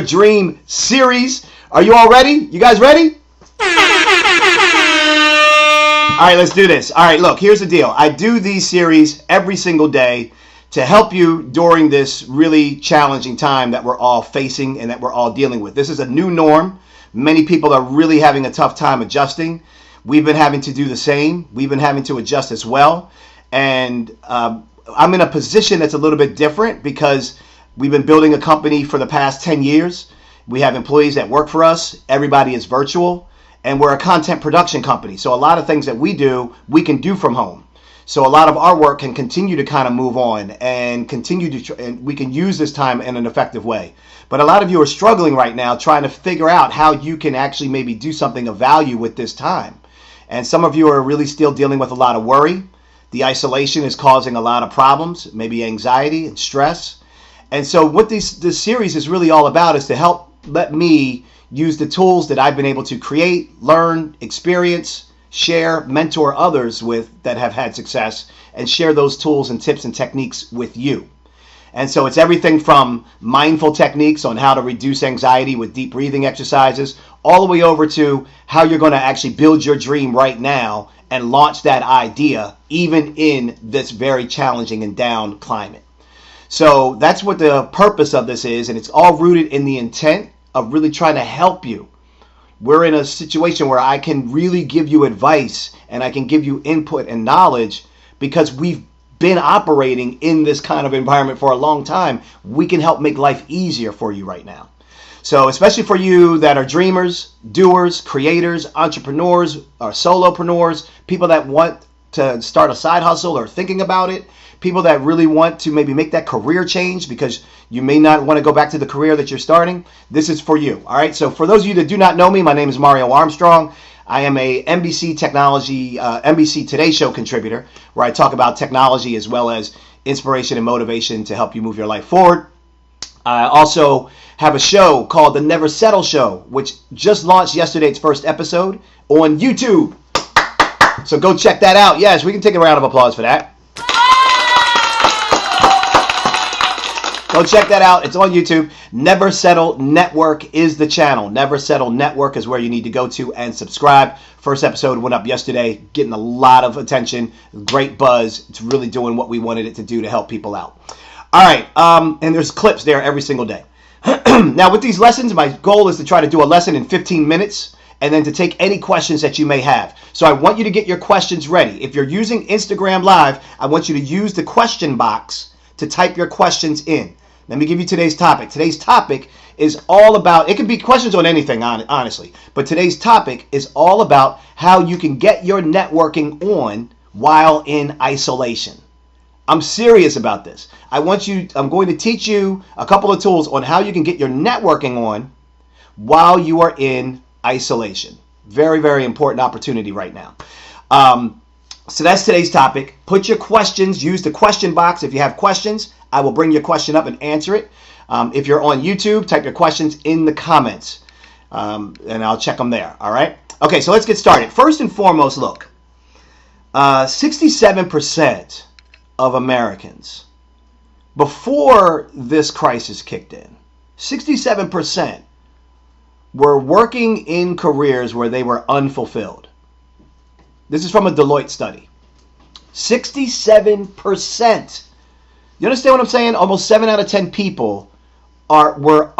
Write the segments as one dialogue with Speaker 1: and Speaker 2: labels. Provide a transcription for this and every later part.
Speaker 1: Dream series. Are you all ready? You guys ready? All right, let's do this. All right, look, here's the deal. I do these series every single day to help you during this really challenging time that we're all facing and that we're all dealing with. This is a new norm. Many people are really having a tough time adjusting. We've been having to do the same. We've been having to adjust as well. And I'm in a position that's a little bit different because we've been building a company for the past 10 years. We have employees that work for us. Everybody is virtual. And we're a content production company. So a lot of things that we do, we can do from home. So a lot of our work can continue to kind of move on and continue to, and we can use this time in an effective way. But a lot of you are struggling right now trying to figure out how you can actually maybe do something of value with this time. And some of you are really still dealing with a lot of worry. The isolation is causing a lot of problems, maybe anxiety and stress. And so what this series is really all about is to help let me use the tools that I've been able to create, learn, experience, share, mentor others with that have had success, and share those tools and tips and techniques with you. And so it's everything from mindful techniques on how to reduce anxiety with deep breathing exercises, all the way over to how you're going to actually build your dream right now and launch that idea even in this very challenging and down climate. So that's what the purpose of this is, and it's all rooted in the intent of really trying to help you. We're in a situation where I can really give you advice and I can give you input and knowledge because we've been operating in this kind of environment for a long time. We can help make life easier for you right now. So especially for you that are dreamers, doers, creators, entrepreneurs, or solopreneurs, people that want to start a side hustle or thinking about it, people that really want to maybe make that career change because you may not want to go back to the career that you're starting, this is for you. All right. So for those of you that do not know me, my name is Mario Armstrong. I am a NBC Technology, NBC Today Show contributor where I talk about technology as well as inspiration and motivation to help you move your life forward. I also have a show called The Never Settle Show, which just launched yesterday, its first episode on YouTube. So go check that out. Yes, we can take a round of applause for that. Go check that out. It's on YouTube. Never Settle Network is the channel. Never Settle Network is where you need to go to and subscribe. First episode went up yesterday, getting a lot of attention, great buzz. It's really doing what we wanted it to do to help people out. All right, and there's clips there every single day. Now with these lessons, my goal is to try to do a lesson in 15 minutes and then to take any questions that you may have. So I want you to get your questions ready. If you're using Instagram Live, I want you to use the question box to type your questions in. Let me give you today's topic. Today's topic is all about, it can be questions on anything, honestly, but today's topic is all about how you can get your networking on while in isolation. I'm serious about this. I'm going to teach you a couple of tools on how you can get your networking on while you are in isolation. Very, very important opportunity right now. So that's today's topic. Put your questions, use the question box. If you have questions, I will bring your question up and answer it. If you're on YouTube, type your questions in the comments and I'll check them there. All right. Okay, so let's get started. First and foremost, look, 67% of Americans before this crisis kicked in, 67% were working in careers where they were unfulfilled. This is from a Deloitte study. 67%. You understand what I'm saying? Almost 7 out of 10 people were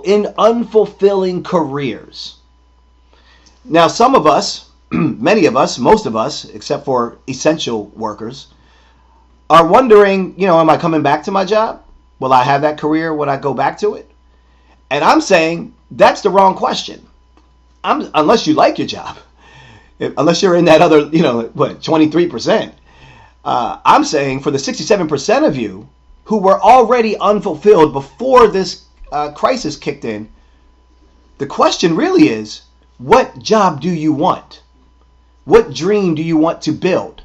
Speaker 1: in unfulfilling careers. Now, some of us, many of us, most of us, except for essential workers, are wondering, am I coming back to my job? Will I have that career? Will I go back to it? And I'm saying that's the wrong question. Unless you like your job. Unless you're in that other, 23%. I'm saying for the 67% of you who were already unfulfilled before this crisis kicked in, the question really is, what job do you want? What dream do you want to build?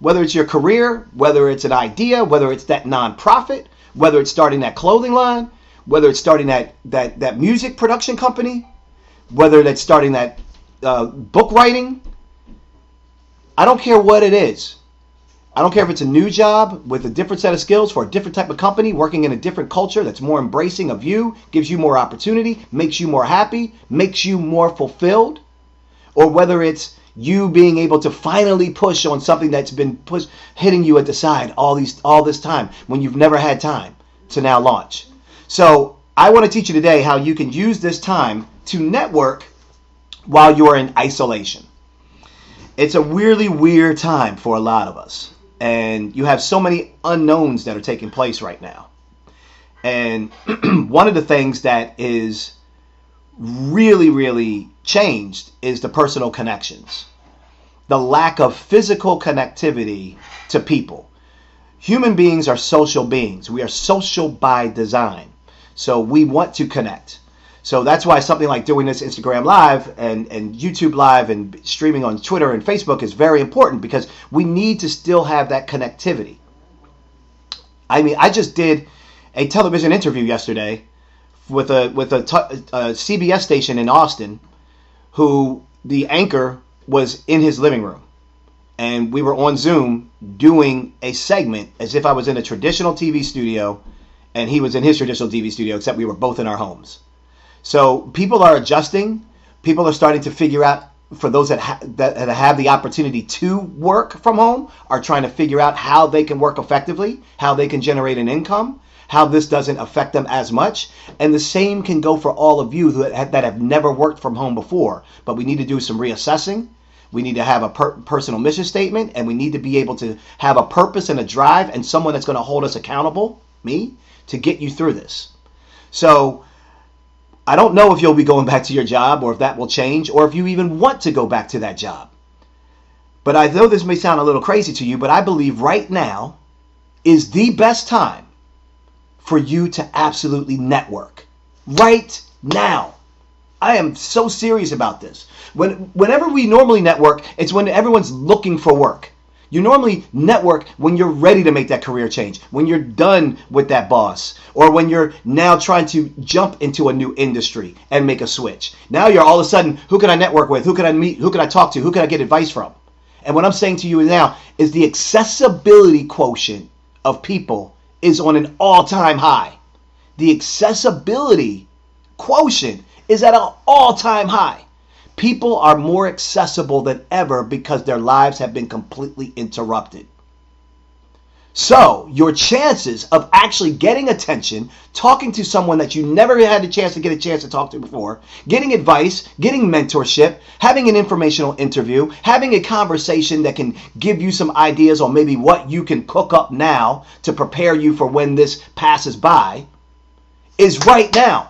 Speaker 1: Whether it's your career, whether it's an idea, whether it's that nonprofit, whether it's starting that clothing line, whether it's starting that music production company, whether that's starting that book writing. I don't care what it is. I don't care if it's a new job with a different set of skills for a different type of company, working in a different culture that's more embracing of you, gives you more opportunity, makes you more happy, makes you more fulfilled, or whether it's you being able to finally push on something that's been hitting you at the side all this time when you've never had time to now launch. So I want to teach you today how you can use this time to network while you're in isolation. It's a really weird time for a lot of us. And you have so many unknowns that are taking place right now. And one of the things that is really, really changed is the personal connections. The lack of physical connectivity to people. Human beings are social beings. We are social by design. So we want to connect. So that's why something like doing this Instagram Live and YouTube Live and streaming on Twitter and Facebook is very important, because we need to still have that connectivity. I mean, I just did a television interview yesterday with a CBS station in Austin, who the anchor was in his living room. And we were on Zoom doing a segment as if I was in a traditional TV studio and he was in his traditional TV studio, except we were both in our homes. So people are adjusting. People are starting to figure out, for those that have the opportunity to work from home, are trying to figure out how they can work effectively, how they can generate an income, how this doesn't affect them as much. And the same can go for all of you that have never worked from home before. But we need to do some reassessing. We need to have a personal mission statement, and we need to be able to have a purpose and a drive and someone that's going to hold us accountable, me, to get you through this. So I don't know if you'll be going back to your job, or if that will change, or if you even want to go back to that job. But I know this may sound a little crazy to you, but I believe right now is the best time for you to absolutely network. Right now. I am so serious about this. Whenever we normally network, it's when everyone's looking for work. You normally network when you're ready to make that career change, when you're done with that boss, or when you're now trying to jump into a new industry and make a switch. Now you're all of a sudden, who can I network with? Who can I meet? Who can I talk to? Who can I get advice from? And what I'm saying to you now is the accessibility quotient of people is on an all-time high. The accessibility quotient is at an all-time high. People are more accessible than ever because their lives have been completely interrupted. So your chances of actually getting attention, talking to someone that you never had the chance to get a chance to talk to before, getting advice, getting mentorship, having an informational interview, having a conversation that can give you some ideas on maybe what you can cook up now to prepare you for when this passes by, is right now.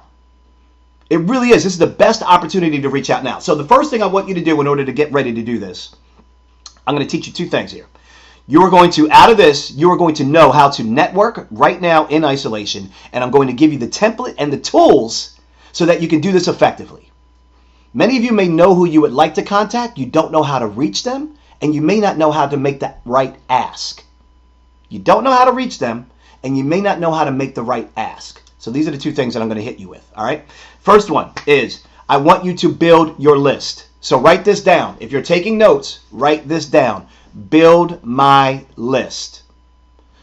Speaker 1: It really is. This is the best opportunity to reach out now. So the first thing I want you to do in order to get ready to do this, I'm going to teach you two things here. You are going to, out of this, you are going to know how to network right now in isolation. And I'm going to give you the template and the tools so that you can do this effectively. Many of you may know who you would like to contact. You don't know how to reach them. And you may not know how to make that right ask. You don't know how to reach them. And you may not know how to make the right ask. So these are the two things that I'm going to hit you with. All right. First one is I want you to build your list. So write this down. If you're taking notes, write this down. Build my list.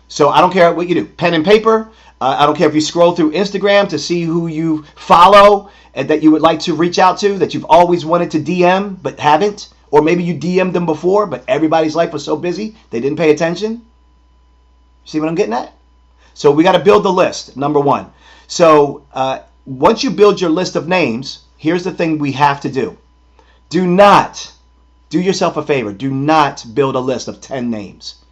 Speaker 1: So I don't care what you do. Pen and paper. I don't care if you scroll through Instagram to see who you follow and that you would like to reach out to, that you've always wanted to DM but haven't. Or maybe you DM'd them before, but everybody's life was so busy they didn't pay attention. See what I'm getting at? So we got to build the list, number one. So once you build your list of names, here's the thing we have to do. Do not, do yourself a favor, do not build a list of 10 names.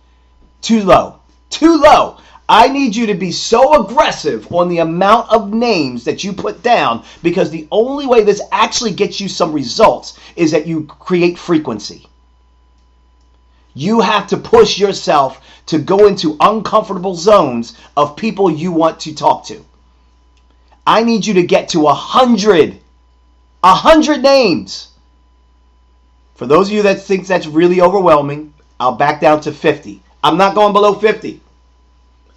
Speaker 1: Too low. Too low. I need you to be so aggressive on the amount of names that you put down, because the only way this actually gets you some results is that you create frequency. You have to push yourself to go into uncomfortable zones of people you want to talk to. I need you to get to 100 names. For those of you that think that's really overwhelming, I'll back down to 50. I'm not going below 50.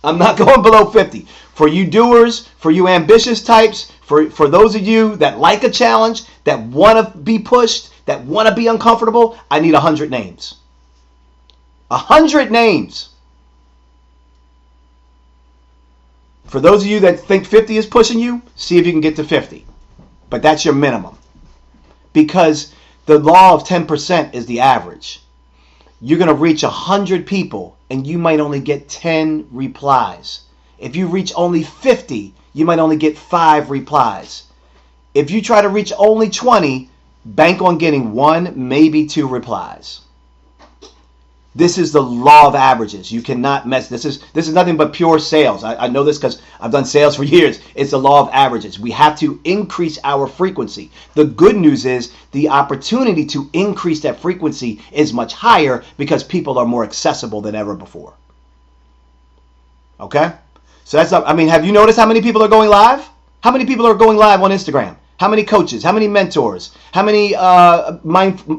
Speaker 1: I'm not going below 50. For you doers, for you ambitious types, for those of you that like a challenge, that want to be pushed, that want to be uncomfortable, I need 100 names. 100 names. For those of you that think 50 is pushing you, see if you can get to 50. But that's your minimum. Because the law of 10% is the average. You're going to reach 100 people and you might only get 10 replies. If you reach only 50, you might only get 5 replies. If you try to reach only 20, bank on getting 1, maybe 2 replies. This is the law of averages. You cannot mess. This is nothing but pure sales. I know this because I've done sales for years. It's the law of averages. We have to increase our frequency. The good news is the opportunity to increase that frequency is much higher because people are more accessible than ever before. Okay? So that's, I mean, have you noticed how many people are going live? How many people are going live on Instagram? How many coaches? How many mentors? How many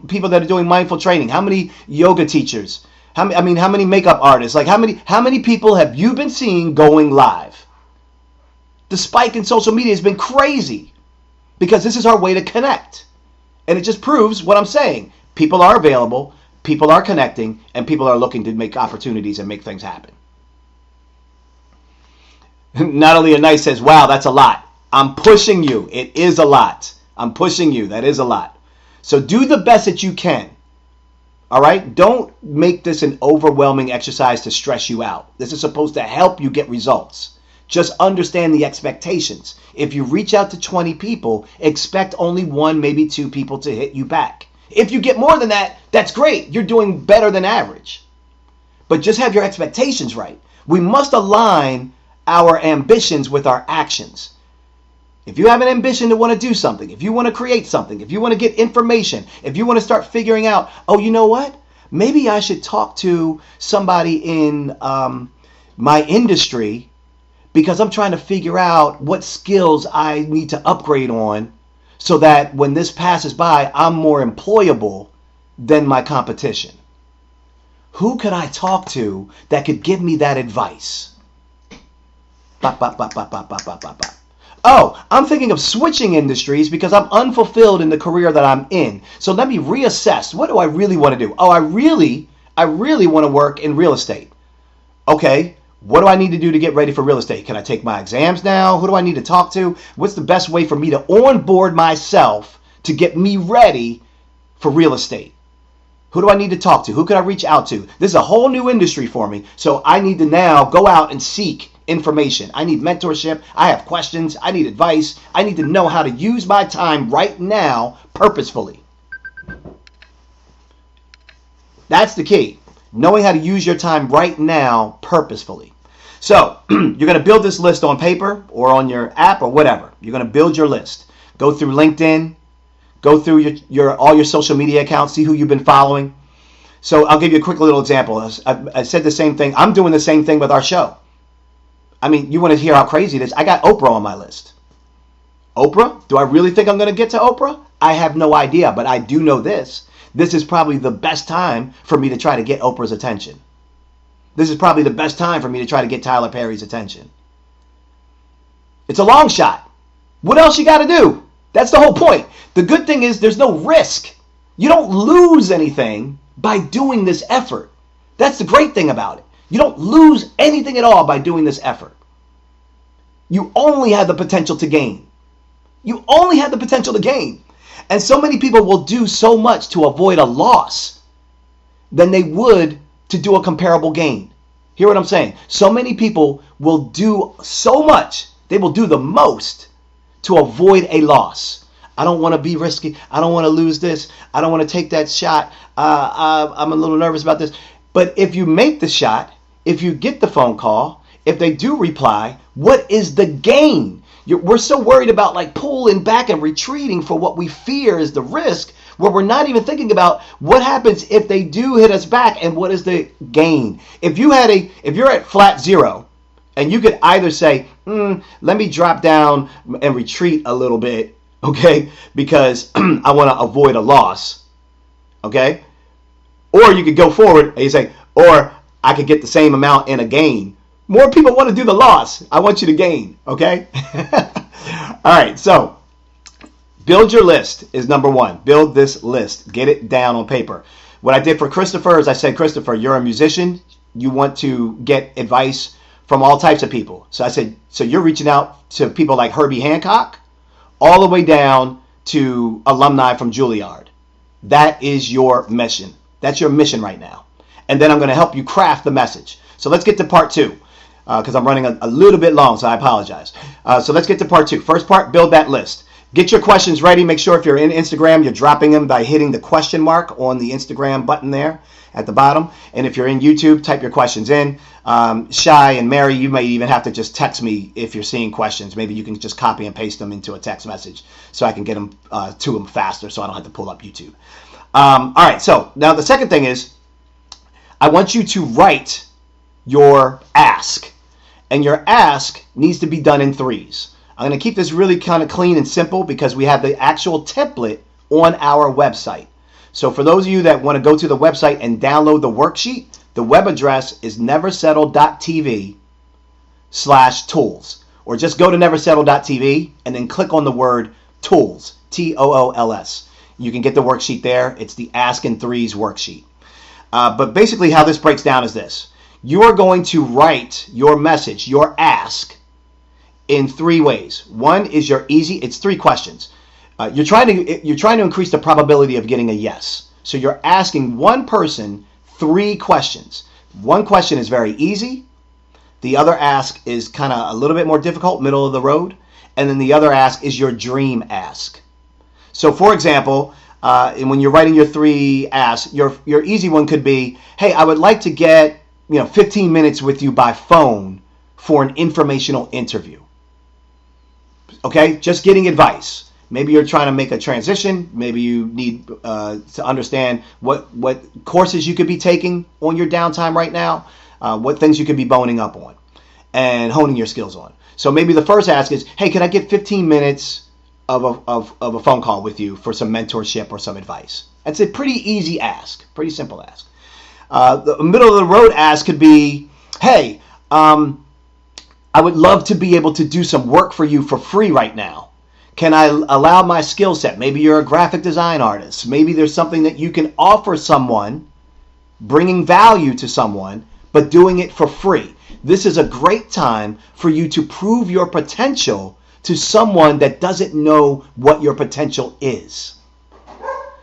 Speaker 1: people that are doing mindful training? How many yoga teachers? How many makeup artists? Like how many people have you been seeing going live? The spike in social media has been crazy because this is our way to connect. And it just proves what I'm saying. People are available, people are connecting, and people are looking to make opportunities and make things happen. Natalie Nice says, wow, that's a lot. I'm pushing you. It is a lot. I'm pushing you. That is a lot. So do the best that you can. All right? Don't make this an overwhelming exercise to stress you out. This is supposed to help you get results. Just understand the expectations. If you reach out to 20 people, expect only 1, maybe 2 people to hit you back. If you get more than that, that's great. You're doing better than average. But just have your expectations right. We must align our ambitions with our actions. If you have an ambition to want to do something, if you want to create something, if you want to get information, if you want to start figuring out, oh, you know what? Maybe I should talk to somebody in my industry because I'm trying to figure out what skills I need to upgrade on so that when this passes by, I'm more employable than my competition. Who could I talk to that could give me that advice? Bop, bop, bop, bop, bop, bop, bop, bop, bop. Oh, I'm thinking of switching industries because I'm unfulfilled in the career that I'm in. So let me reassess. What do I really want to do? Oh, I really want to work in real estate. Okay, what do I need to do to get ready for real estate? Can I take my exams now? Who do I need to talk to? What's the best way for me to onboard myself to get me ready for real estate? Who do I need to talk to? Who could I reach out to? This is a whole new industry for me. So I need to now go out and seek information. I need mentorship. I have questions. I need advice. I need to know how to use my time right now purposefully. That's the key. Knowing how to use your time right now purposefully. So you're going to build this list on paper or on your app or whatever. You're going to build your list. Go through LinkedIn. Go through all your social media accounts. See who you've been following. So I'll give you a quick little example. I said the same thing. I'm doing the same thing with our show. I mean, you want to hear how crazy it is? I got Oprah on my list. Oprah? Do I really think I'm going to get to Oprah? I have no idea, but I do know this. This is probably the best time for me to try to get Oprah's attention. This is probably the best time for me to try to get Tyler Perry's attention. It's a long shot. What else you got to do? That's the whole point. The good thing is there's no risk. You don't lose anything by doing this effort. That's the great thing about it. You don't lose anything at all by doing this effort. You only have the potential to gain. You only have the potential to gain. And so many people will do so much to avoid a loss than they would to do a comparable gain. Hear what I'm saying? So many people will do so much, they will do the most to avoid a loss. I don't want to be risky. I don't want to lose this. I don't want to take that shot. I'm a little nervous about this. But if you make the shot, if you get the phone call, if they do reply, what is the gain? We're so worried about like pulling back and retreating for what we fear is the risk, where we're not even thinking about what happens if they do hit us back and what is the gain. If you're at flat zero and you could either say, let me drop down and retreat a little bit, okay, because I want to avoid a loss, okay, or you could go forward and you say, or I could get the same amount in a gain. More people want to do the loss. I want you to gain, okay? All right, so build your list is number one. Build this list. Get it down on paper. What I did for Christopher is I said, Christopher, you're a musician. You want to get advice from all types of people. So I said, so you're reaching out to people like Herbie Hancock, all the way down to alumni from Juilliard. That is your mission. That's your mission right now. And then I'm going to help you craft the message. So let's get to part two, because I'm running a little bit long, so I apologize. So let's get to part two. First part, build that list. Get your questions ready. Make sure if you're in Instagram, you're dropping them by hitting the question mark on the Instagram button there at the bottom. And if you're in YouTube, type your questions in. Shai and Mary, you may even have to just text me if you're seeing questions. Maybe you can just copy and paste them into a text message so I can get them to them faster so I don't have to pull up YouTube. All right, so now the second thing is I want you to write your ask. And your ask needs to be done in threes. I'm going to keep this really kind of clean and simple because we have the actual template on our website. So for those of you that want to go to the website and download the worksheet, the web address is neversettle.tv/tools. Or just go to neversettle.tv and then click on the word tools, Tools. You can get the worksheet there. It's the Ask in Threes worksheet. But basically how this breaks down is this. You are going to write your message, your ask, in three ways. One is your easy, it's three questions. You're trying to increase the probability of getting a yes. So you're asking one person three questions. One question is very easy. The other ask is kind of a little bit more difficult, middle of the road. And then the other ask is your dream ask. So for example, when you're writing your three asks, your easy one could be, hey, I would like to get 15 minutes with you by phone for an informational interview. Okay, just getting advice. Maybe you're trying to make a transition. Maybe you need to understand what courses you could be taking on your downtime right now, what things you could be boning up on and honing your skills on. So maybe the first ask is, hey, can I get 15 minutes of a phone call with you for some mentorship or some advice? That's a pretty easy ask, pretty simple ask. The middle of the road ask could be, hey, I would love to be able to do some work for you for free right now. Can I allow my skill set? Maybe you're a graphic design artist. Maybe there's something that you can offer someone, bringing value to someone, but doing it for free. This is a great time for you to prove your potential to someone that doesn't know what your potential is.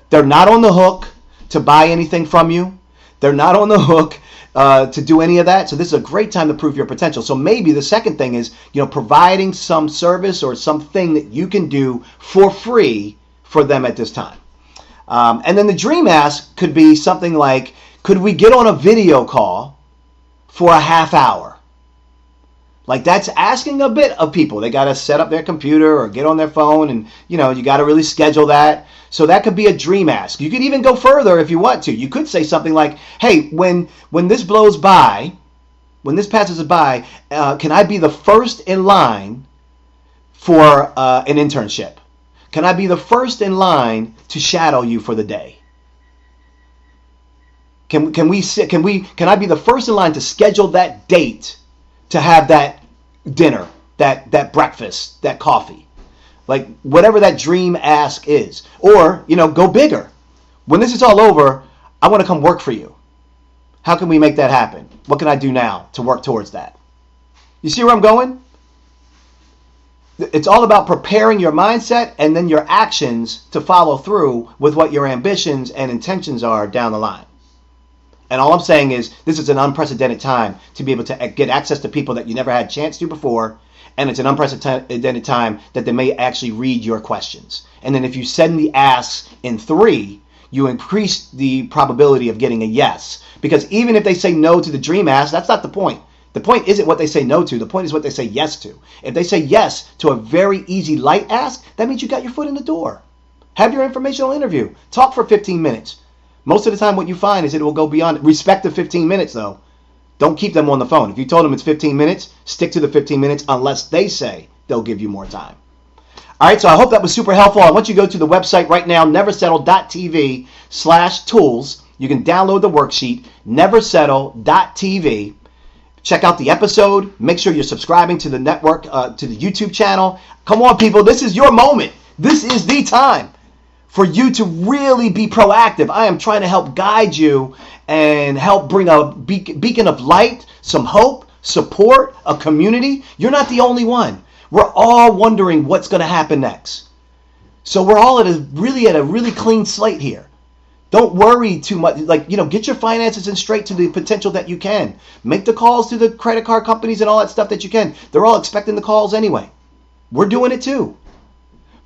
Speaker 1: They're not on the hook to buy anything from you. They're not on the hook to do any of that. So this is a great time to prove your potential. So maybe the second thing is, providing some service or something that you can do for free for them at this time. And then the dream ask could be something like, could we get on a video call for a half hour? Like, that's asking a bit of people. They got to set up their computer or get on their phone, and you got to really schedule that. So that could be a dream ask. You could even go further if you want to. You could say something like, hey, when this blows by, when this passes by, can I be the first in line for an internship? Can I be the first in line to shadow you for the day? Can I be the first in line to schedule that date to have that dinner, that breakfast, that coffee? Like, whatever that dream ask is. Or, go bigger. When this is all over, I want to come work for you. How can we make that happen? What can I do now to work towards that? You see where I'm going? It's all about preparing your mindset and then your actions to follow through with what your ambitions and intentions are down the line. And all I'm saying is, this is an unprecedented time to be able to get access to people that you never had a chance to before. And it's an unprecedented time that they may actually read your questions. And then if you send the asks in three, you increase the probability of getting a yes. Because even if they say no to the dream ask, that's not the point. The point isn't what they say no to. The point is what they say yes to. If they say yes to a very easy light ask, that means you got your foot in the door. Have your informational interview. Talk for 15 minutes. Most of the time what you find is it will go beyond. Respect the 15 minutes though. Don't keep them on the phone. If you told them it's 15 minutes, stick to the 15 minutes unless they say they'll give you more time. All right, so I hope that was super helpful. I want you to go to the website right now, neversettle.tv/tools. You can download the worksheet, neversettle.tv. Check out the episode. Make sure you're subscribing to the network, to the YouTube channel. Come on, people. This is your moment. This is the time for you to really be proactive. I am trying to help guide you and help bring a beacon of light, some hope, support, a community. You're not the only one. We're all wondering what's going to happen next. So we're all at a really clean slate here. Don't worry too much. Get your finances in straight to the potential that you can. Make the calls to the credit card companies and all that stuff that you can. They're all expecting the calls anyway. We're doing it too.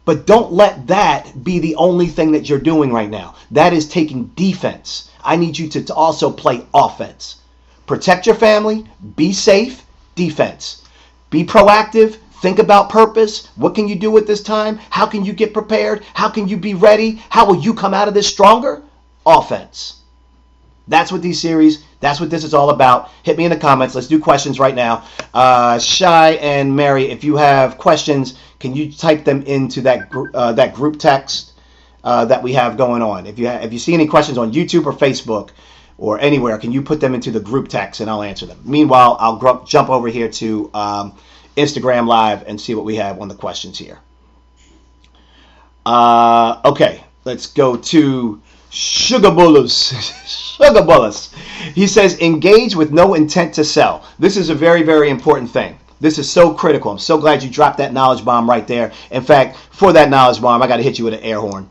Speaker 1: But don't let that be the only thing that you're doing right now. That is taking defense. I need you to also play offense. Protect your family. Be safe. Defense. Be proactive. Think about purpose. What can you do at this time? How can you get prepared? How can you be ready? How will you come out of this stronger? Offense. That's what this is all about. Hit me in the comments. Let's do questions right now. Shy and Mary, if you have questions, can you type them into that group text that we have going on? If you see any questions on YouTube or Facebook or anywhere, can you put them into the group text and I'll answer them. Meanwhile, I'll jump over here to Instagram Live and see what we have on the questions here. Okay, let's go to Sugar Bullets. Sugar Bullets. He says, engage with no intent to sell. This is a very, very important thing. This is so critical. I'm so glad you dropped that knowledge bomb right there. In fact, for that knowledge bomb, I got to hit you with an air horn.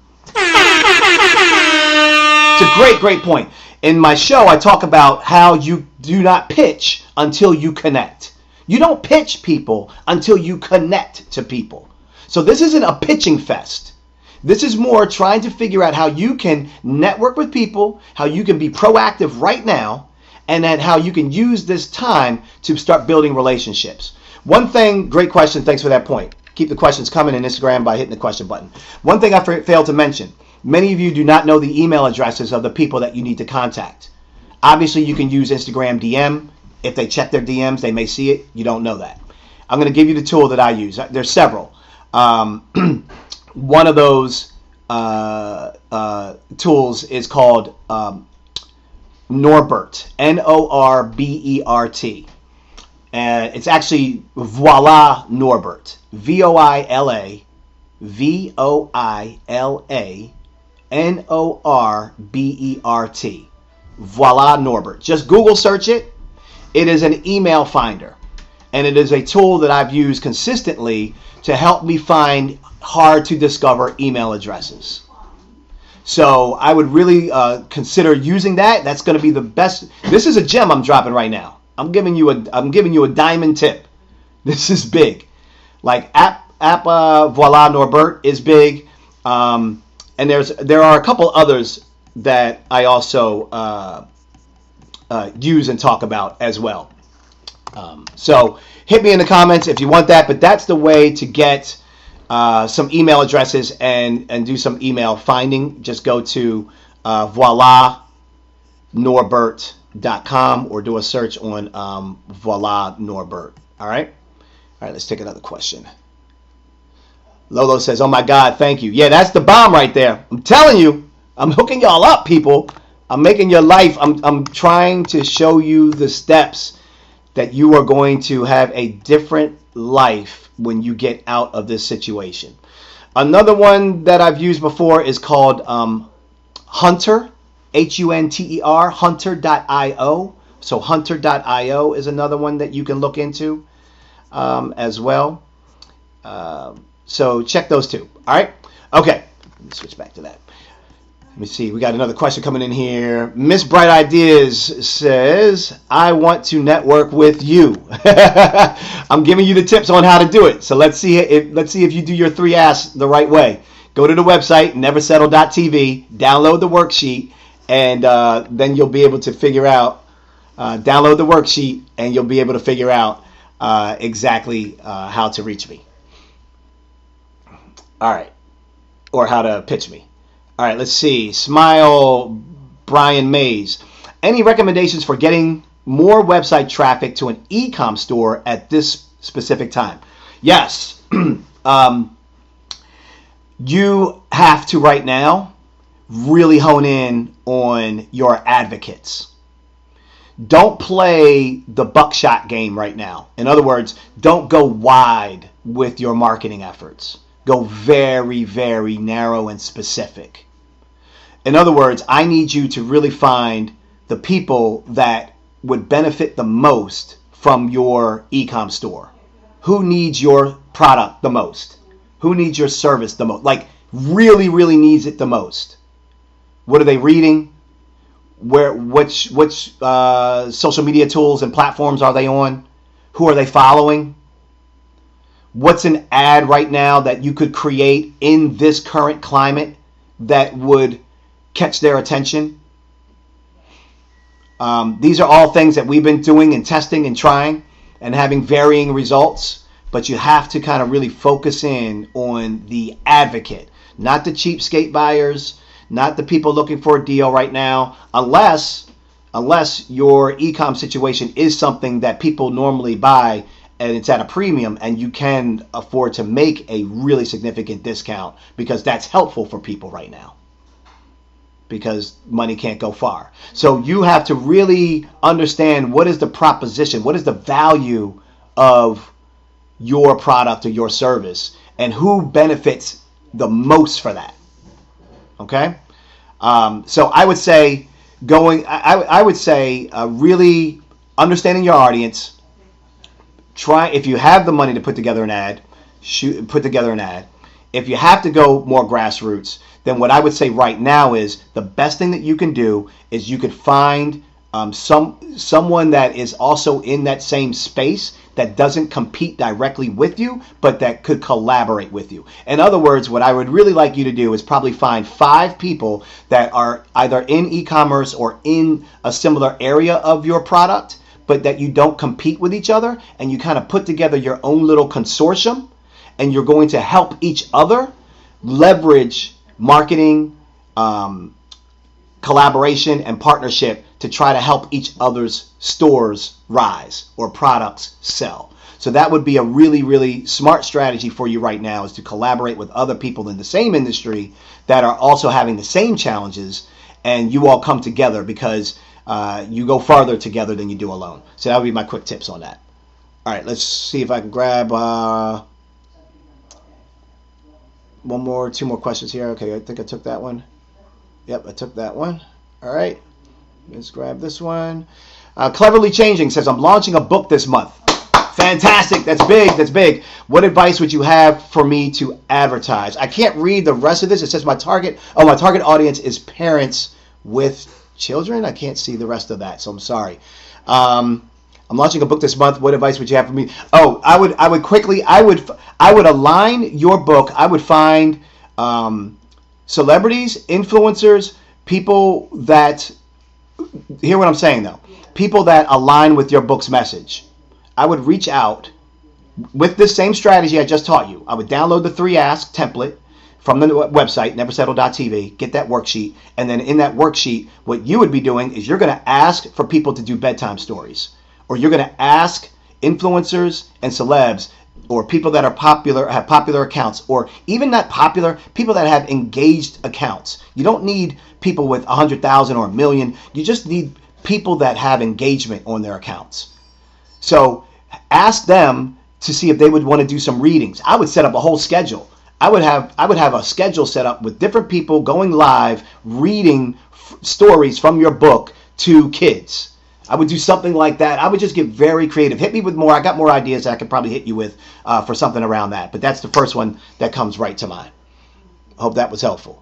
Speaker 1: It's a great, great point. In my show, I talk about how you do not pitch until you connect. You don't pitch people until you connect to people. So this isn't a pitching fest. This is more trying to figure out how you can network with people, how you can be proactive right now, and then how you can use this time to start building relationships. One thing, great question, thanks for that point. Keep the questions coming in Instagram by hitting the question button. One thing I failed to mention, many of you do not know the email addresses of the people that you need to contact. Obviously, you can use Instagram DM. If they check their DMs, they may see it. You don't know that. I'm going to give you the tool that I use. There's several. One of those tools is called Norbert, Norbert. And it's actually Voila Norbert, Voila Norbert, Voila Norbert. Just Google search it. It is an email finder, and it is a tool that I've used consistently to help me find hard to discover email addresses. So I would really consider using that. That's going to be the best. This is a gem I'm dropping right now. I'm giving you a diamond tip. This is big. Like app Voila Norbert is big, and there are a couple others that I also use and talk about as well. So hit me in the comments if you want that. But that's the way to get some email addresses and do some email finding. Just go to voilanorbert.com or do a search on Voila Norbert. All right, let's take another question. Lolo says, oh my God, thank you. Yeah, that's the bomb right there. I'm telling you, I'm hooking y'all up, people. I'm making your life, I'm trying to show you the steps that you are going to have a different life when you get out of this situation. Another one that I've used before is called Hunter, Hunter, hunter.io. So hunter.io is another one that you can look into as well. So check those two. All right. Okay. Let me switch back to that. Let me see. We got another question coming in here. Miss Bright Ideas says, I want to network with you. I'm giving you the tips on how to do it. So let's see if you do your 3 asks the right way. Go to the website, neversettle.tv, download the worksheet, and then you'll be able to figure out, download the worksheet, and you'll be able to figure out exactly how to reach me. All right. Or how to pitch me. All right, let's see. Smile Brian Mays. Any recommendations for getting more website traffic to an e-com store at this specific time? Yes. You have to right now really hone in on your advocates. Don't play the buckshot game right now. In other words, don't go wide with your marketing efforts. go very, very narrow and specific. In other words, I need you to really find the people that would benefit the most from your e-com store. Who needs your product the most? Who needs your service the most? Like, really, really needs it the most. What are they reading? Which social media tools and platforms are they on? Who are they following? What's an ad right now that you could create in this current climate that would catch their attention? These are all things that we've been doing and testing and trying and having varying results. But you have to kind of really focus in on the advocate, not the cheapskate buyers, not the people looking for a deal right now, unless your e-com situation is something that people normally buy and it's at a premium and you can afford to make a really significant discount because that's helpful for people right now because money can't go far. So you have to really understand what is the proposition, what is the value of your product or your service and who benefits the most for that. Okay? So I would say really understanding your audience. Try, if you have the money to put together an ad, put together an ad. If you have to go more grassroots, then what I would say right now is the best thing that you can do is you could find someone that is also in that same space that doesn't compete directly with you, but that could collaborate with you. In other words, what I would really like you to do is probably find 5 people that are either in e-commerce or in a similar area of your product, but that you don't compete with each other, and you kind of put together your own little consortium, and you're going to help each other leverage marketing, collaboration, and partnership to try to help each other's stores rise or products sell. So that would be a really, really smart strategy for you right now, is to collaborate with other people in the same industry that are also having the same challenges, and you all come together because you go farther together than you do alone. So that would be my quick tips on that. All right, let's see if I can grab two more questions here. Okay, I think I took that one. Yep, I took that one. All right, let's grab this one. Cleverly Changing says, I'm launching a book this month. Fantastic. That's big. That's big. What advice would you have for me to advertise? I can't read the rest of this. It says my target audience is parents with children. I can't see the rest of that, so I'm sorry. I'm launching a book this month. What advice would you have for me? Oh, I would align your book. I would find celebrities, influencers, people that, hear what I'm saying though, people that align with your book's message. I would reach out with this same strategy I just taught you. I would download the 3 Ask template from the website, neversettle.tv, get that worksheet, and then in that worksheet, what you would be doing is you're going to ask for people to do bedtime stories, or you're going to ask influencers and celebs or people that are popular, have popular accounts, or even not popular, people that have engaged accounts. You don't need people with 100,000 or 1 million. You just need people that have engagement on their accounts. So ask them to see if they would want to do some readings. I would set up a whole schedule. I would have a schedule set up with different people going live, reading stories from your book to kids. I would do something like that. I would just get very creative. Hit me with more. I got more ideas that I could probably hit you with for something around that. But that's the first one that comes right to mind. I hope that was helpful.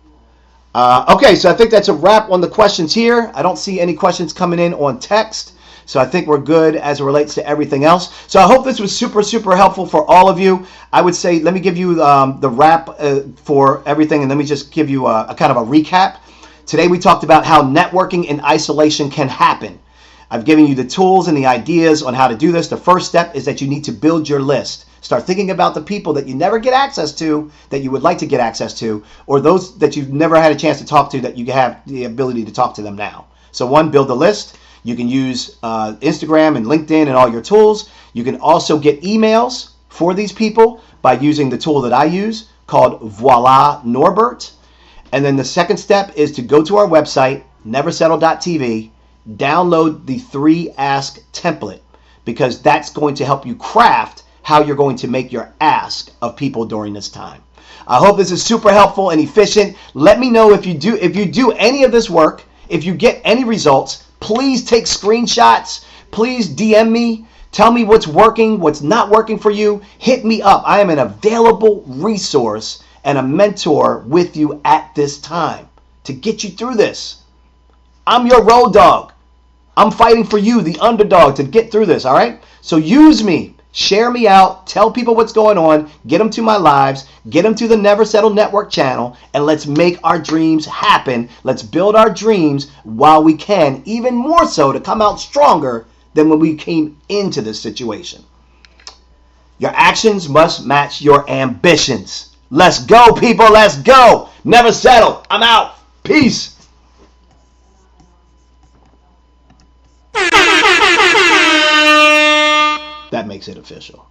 Speaker 1: Okay, so I think that's a wrap on the questions here. I don't see any questions coming in on text. So I think we're good as it relates to everything else. So I hope this was super, super helpful for all of you. I would say, let me give you the wrap for everything, and let me just give you a kind of a recap. Today we talked about how networking in isolation can happen. I've given you the tools and the ideas on how to do this. The first step is that you need to build your list. Start thinking about the people that you never get access to, that you would like to get access to, or those that you've never had a chance to talk to, that you have the ability to talk to them now. So 1, build a list. You can use Instagram and LinkedIn and all your tools. You can also get emails for these people by using the tool that I use called Voila Norbert. And then the second step is to go to our website, neversettle.tv, download the 3 Ask template, because that's going to help you craft how you're going to make your ask of people during this time. I hope this is super helpful and efficient. Let me know if you do any of this work, if you get any results. Please take screenshots. Please DM me. Tell me what's working, what's not working for you. Hit me up. I am an available resource and a mentor with you at this time to get you through this. I'm your road dog. I'm fighting for you, the underdog, to get through this, all right? So use me. Share me out. Tell people what's going on. Get them to my lives. Get them to the Never Settle Network channel. And let's make our dreams happen. Let's build our dreams while we can, even more so to come out stronger than when we came into this situation. Your actions must match your ambitions. Let's go, people. Let's go. Never settle. I'm out. Peace. That makes it official.